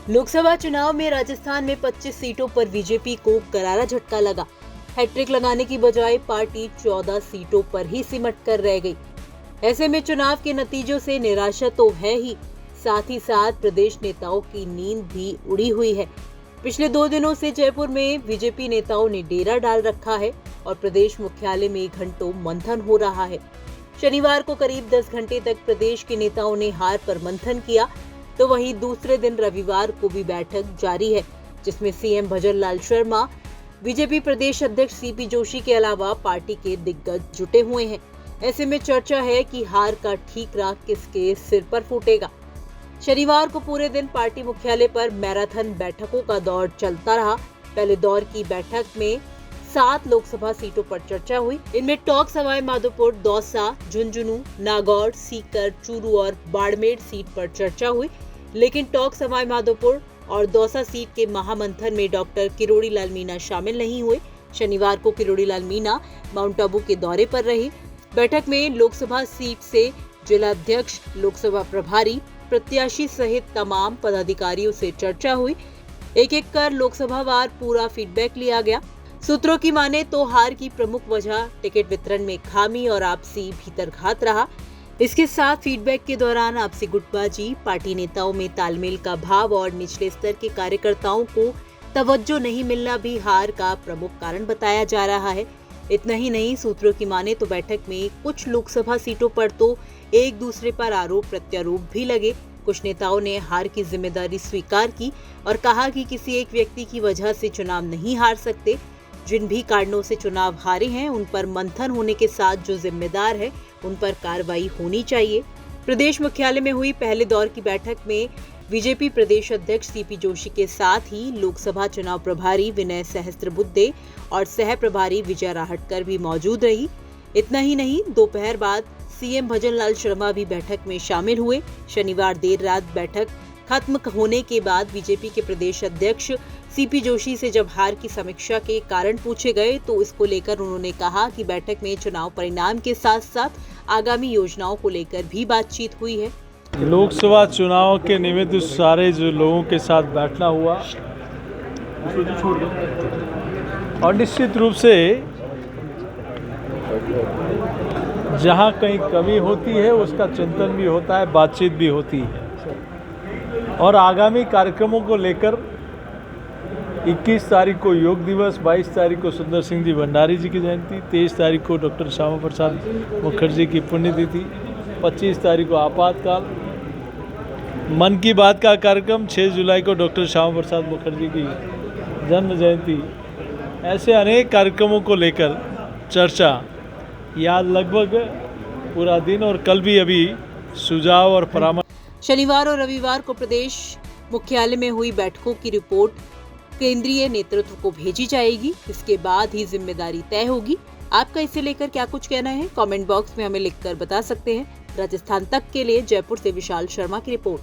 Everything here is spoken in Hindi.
लोकसभा चुनाव में राजस्थान में 25 सीटों पर बीजेपी को करारा झटका लगा। हैट्रिक लगाने की बजाय पार्टी 14 सीटों पर ही सिमट कर रह गई। ऐसे में चुनाव के नतीजों से निराशा तो है ही, साथ ही साथ प्रदेश नेताओं की नींद भी उड़ी हुई है। पिछले 2 दिनों से जयपुर में बीजेपी नेताओं ने डेरा डाल रखा है और प्रदेश मुख्यालय में घंटों मंथन हो रहा है। शनिवार को करीब 10 घंटे तक प्रदेश के नेताओं ने हार पर मंथन किया, तो वहीं दूसरे दिन रविवार को भी बैठक जारी है, जिसमें सीएम भजनलाल शर्मा, बीजेपी प्रदेश अध्यक्ष सीपी जोशी के अलावा पार्टी के दिग्गज जुटे हुए हैं। ऐसे में चर्चा है कि हार का ठीकरा किसके सिर पर फूटेगा। शनिवार को पूरे दिन पार्टी मुख्यालय पर मैराथन बैठकों का दौर चलता रहा। पहले दौर की बैठक में 7 लोकसभा सीटों पर चर्चा हुई। इनमें टोंक, सवाई माधोपुर, दौसा, झुंझुनू, नागौर, सीकर, चूरू और बाड़मेर सीट पर चर्चा हुई। लेकिन टोंक, सवाई माधोपुर और दौसा सीट के महामंथन में डॉक्टर किरोड़ी लाल मीणा शामिल नहीं हुए। शनिवार को किरोड़ी लाल मीणा माउंट आबू के दौरे पर रहे। बैठक में लोकसभा सीट से जिलाध्यक्ष, लोकसभा प्रभारी, प्रत्याशी सहित तमाम पदाधिकारियों से चर्चा हुई। एक-एक कर लोकसभा वार पूरा फीडबैक लिया गया। सूत्रों की माने तो हार की प्रमुख वजह टिकट वितरण में खामी और आपसी भीतरघात रहा। इसके साथ फीडबैक के दौरान आपसी गुटबाजी, पार्टी नेताओं में तालमेल का भाव और निचले स्तर के कार्यकर्ताओं को तवज्जो नहीं मिलना भी हार का प्रमुख कारण बताया जा रहा है। इतना ही नहीं, सूत्रों की माने तो बैठक में कुछ लोकसभा सीटों पर तो एक दूसरे पर आरोप प्रत्यारोप भी लगे। कुछ नेताओं ने हार की जिम्मेदारी स्वीकार की और कहा कि किसी एक व्यक्ति की वजह से चुनाव नहीं हार सकते। जिन भी कारणों से चुनाव हारे हैं, उन पर मंथन होने के साथ जो जिम्मेदार है, उन पर कार्रवाई होनी चाहिए। प्रदेश मुख्यालय में हुई पहले दौर की बैठक में बीजेपी प्रदेश अध्यक्ष सीपी जोशी के साथ ही लोकसभा चुनाव प्रभारी विनय सहस्त्रबुद्धे और सह प्रभारी विजया राहटकर भी मौजूद रही। इतना ही नहीं, दोपहर बाद सीएम भजनलाल शर्मा भी बैठक में शामिल हुए। शनिवार देर रात बैठक खत्म होने के बाद बीजेपी के प्रदेश अध्यक्ष सीपी जोशी से जब हार की समीक्षा के कारण पूछे गए, तो इसको लेकर उन्होंने कहा कि बैठक में चुनाव परिणाम के साथ साथ आगामी योजनाओं को लेकर भी बातचीत हुई है। लोकसभा चुनाव के निमित्त सारे जो लोगों के साथ बैठना हुआ और निश्चित रूप से जहां कहीं कमी होती है उसका चिंतन भी होता है, बातचीत भी होती है और आगामी कार्यक्रमों को लेकर 21 तारीख को योग दिवस, 22 तारीख को सुंदर सिंह जी भंडारी जी की जयंती, 23 तारीख को डॉक्टर श्यामा प्रसाद मुखर्जी की पुण्यतिथि, 25 तारीख को आपातकाल, मन की बात का कार्यक्रम 6 जुलाई को डॉक्टर श्यामा प्रसाद मुखर्जी की जन्म जयंती, ऐसे अनेक कार्यक्रमों को लेकर चर्चा या लगभग पूरा दिन और कल भी अभी सुझाव और परामर्श। शनिवार और रविवार को प्रदेश मुख्यालय में हुई बैठकों की रिपोर्ट केंद्रीय नेतृत्व को भेजी जाएगी। इसके बाद ही जिम्मेदारी तय होगी। आपका इसे लेकर क्या कुछ कहना है, कमेंट बॉक्स में हमें लिखकर बता सकते हैं। राजस्थान तक के लिए जयपुर से विशाल शर्मा की रिपोर्ट।